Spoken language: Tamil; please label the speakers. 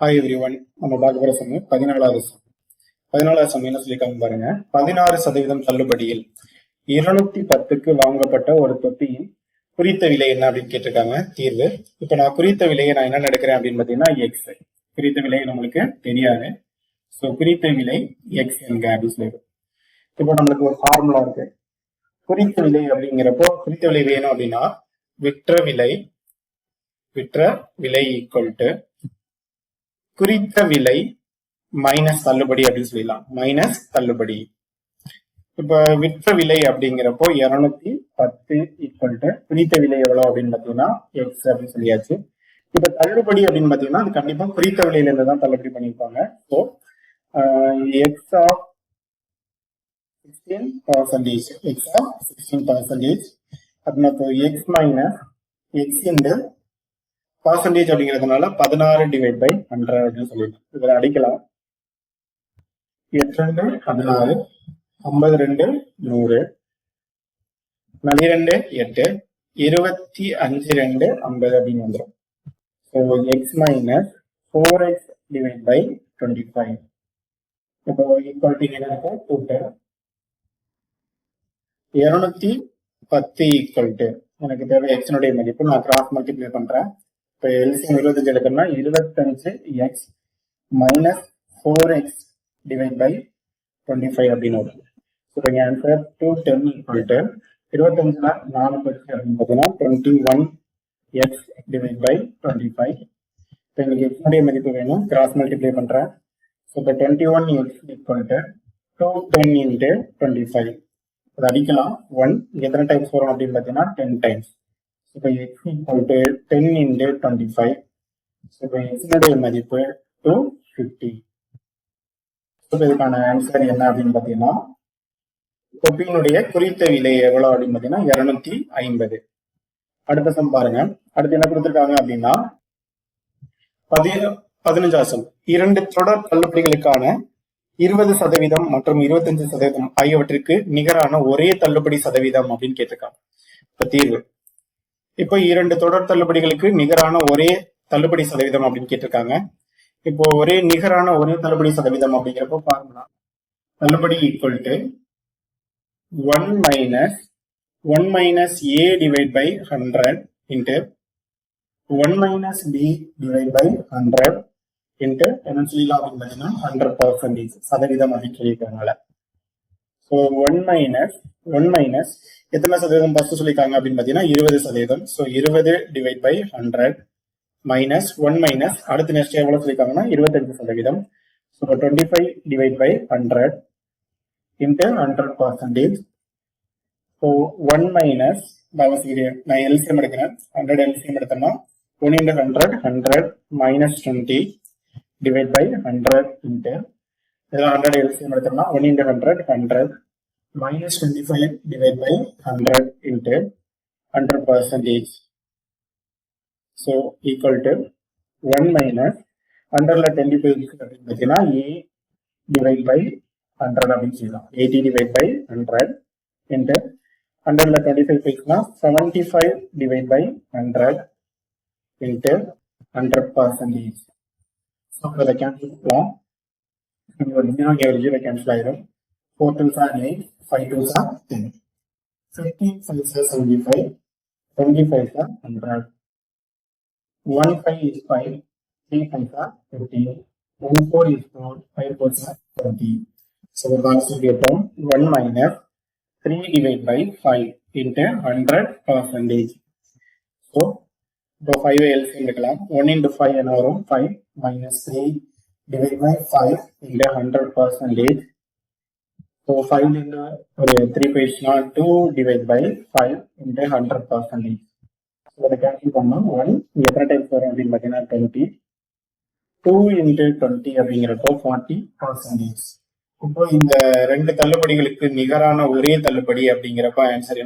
Speaker 1: Hi every one. நம்ம பார்க்க போற சமயம் 14வது சமயம் என்ன சொல்லியிருக்காங்க பாருங்க. 16% தள்ளுபடியில் 210க்கு வாங்கப்பட்ட ஒரு தொட்டியின் குறித்த விலை என்ன அப்படின்னு கேட்டிருக்காங்க. தீர்வு. இப்ப நான் குறித்த விலையை நான் என்ன எடுக்கிறேன் அப்படின்னு பாத்தீங்கன்னா எக்ஸ். குறித்த விலை நம்மளுக்கு தெரியாது. ஸோ குறித்த விலை எக்ஸ் என்க அப்படின்னு சொல்லிடும். இப்போ நம்மளுக்கு ஒரு ஃபார்முலா இருக்கு. குறித்த விலை அப்படிங்கிறப்போ குறித்த விலை வேணும் அப்படின்னா விற்ற விலை ஈக்குவல் டு குறித்த விலை மைனஸ் தள்ளுபடி அப்படின்னு சொல்லிடலாம். மைனஸ் தள்ளுபடி. இப்ப விற்ற விலை அப்படிங்கிறப்போ 210 ஈக்குவல் டு குறித்த விலை எவ்வளவு அப்படின்னு பாத்தீங்கன்னா எக்ஸ் அப்படின்னு சொல்லியாச்சு. இப்ப தள்ளுபடி அப்படின்னு பாத்தீங்கன்னா அது கண்டிப்பா குறித்த விலையில இருந்து தான் தள்ளுபடி பண்ணிருப்பாங்க. ஸோ எக்ஸ் ஆஃப் 16% அப்படின்னா X minus X into percentage அப்படிங்கிறதுனால 16/100 அப்படின்னு சொல்லிட்டு இதில் அடிக்கலாம். 8 16 52 100 12 8 25 50 அப்படின்னு வந்துடும். ஸோ எக்ஸ் மைனஸ் 4x/25 இப்போ ஈக்குவாலிட்டி என்ன இருக்கு 210 ஈக்குவல் டு எனக்கு தேவை எக்ஸினுடைய மதிப்பு. நான் கிராஸ் மல்டிப்ளை பண்றேன். இப்போ எல்சிஎம் 25 எடுக்கணும்னா 25x மைனஸ் 4x/25 அப்படின்னு வரும். இப்போ ஆன்சர் 210 ஈக்குவல் டு 25ல 4 பெருசு அப்படின்னு பார்த்தீங்கன்னா 21x/25. இப்போ எனக்கு எக்ஸினுடைய மதிப்பு வேணும். கிராஸ் மல்டிப்ளை பண்றேன். ஸோ இப்போ 21x ஈக்குவல் டு 210 இன்ட்டு 25 அது அடிக்கலாம். 1 எத்தனை டைம்ஸ் வரும் அப்படின்னு பார்த்தீங்கன்னா 10 டைம்ஸ். இப்போ x ஈக்குவல் டு 10 இன்டு 25. இப்போ எக்ஸினுடைய மதிப்பு 250. இப்போ இதுக்கான ஆன்சர் என்ன அப்படின்னு பார்த்தீங்கன்னா தொப்பியினுடைய குறித்த விலை எவ்வளவு அப்படின்னு பார்த்தீங்கன்னா 250. அடுத்த சம் பாருங்க. அடுத்து என்ன கொடுத்துருக்காங்க அப்படின்னா 15 2 தொடர் தள்ளுபடிகளுக்கான 20% மற்றும் 25% ஆகியவற்றிற்கு நிகரான ஒரே தள்ளுபடி சதவீதம் அப்படின்னு கேட்டிருக்காங்க. இப்ப தீர்வு. இப்போ 2 தொடர் தள்ளுபடிகளுக்கு நிகரான ஒரே தள்ளுபடி சதவீதம் அப்படின்னு கேட்டிருக்காங்க. இப்போ நிகரான ஒரே தள்ளுபடி சதவீதம் அப்படிங்கிறப்போ ஃபார்முலா தள்ளுபடி equal to 1 minus a divide by 100 into 1 minus b divide by 100 into என்ன சொல்லலாம் அப்படின்னு பார்த்தீங்கன்னா 100% சதவீதம் அப்படின்னு சொல்லியிருக்காங்க. ஸோ 1 மைனஸ் எத்தனை சதவீதம் ஃபர்ஸ்ட் சொல்லியிருக்காங்க அப்படின்னு பார்த்தீங்கன்னா 20%. So 20 divide by 100 minus 1 minus அடுத்த நெக்ஸ்ட் எவ்வளோ சொல்லியிருக்காங்கன்னா 25%. So 25 divide by 100 into 100%. So 1 minus நான் எல்சிஎம் எடுக்கிறேன். 100 எல்சிஎம் எடுத்தோம்னா 1 into 100 minus 20 divide by 100 into 100 LCM எடுத்தோம்னா 1 into 100 minus 25 divided by 100 into 100%. So equal to 1 minus 100ல 25 பார்த்தீங்கன்னா a divided by 100 அப்படின்னு சொல்லலாம். 80 divided by 100 into 100ல 25 போயிடுச்சுன்னா 75 divided by 100 into 100%. ஸோ இதை கேன்சல் பண்ணலாம். ஒரு 0 கேன்சல் ஆயிடும். 4 2s are 8, 5 2s are 10, 15 5s are 75, 25s are 100, 1 5 is 5, 3 5s are 15, 1 4 is 4, 5 4s are 20. So the answer will get 1 minus 3 divided by 5 into 100%. So the 5 LCM எடுக்கலாம். 1 into 5 என்ன வரும் 5 minus 3 divided by 5 into 100%. So 5 into 3 போயிடுச்சுன்னா 2 divided by 5 into 100%. So அதை கேன்சல் பண்ணோம். 1 எத்தனை டைம்ஸ் வரும் அப்படின்னு பார்த்தீங்கன்னா 20. 2 into 20 அப்படிங்கிறப்போ 40%. இப்போ இந்த 2 தள்ளுபடிகளுக்கு நிகரான ஒரே தள்ளுபடி அப்படிங்கிறப்ப ஆன்சர்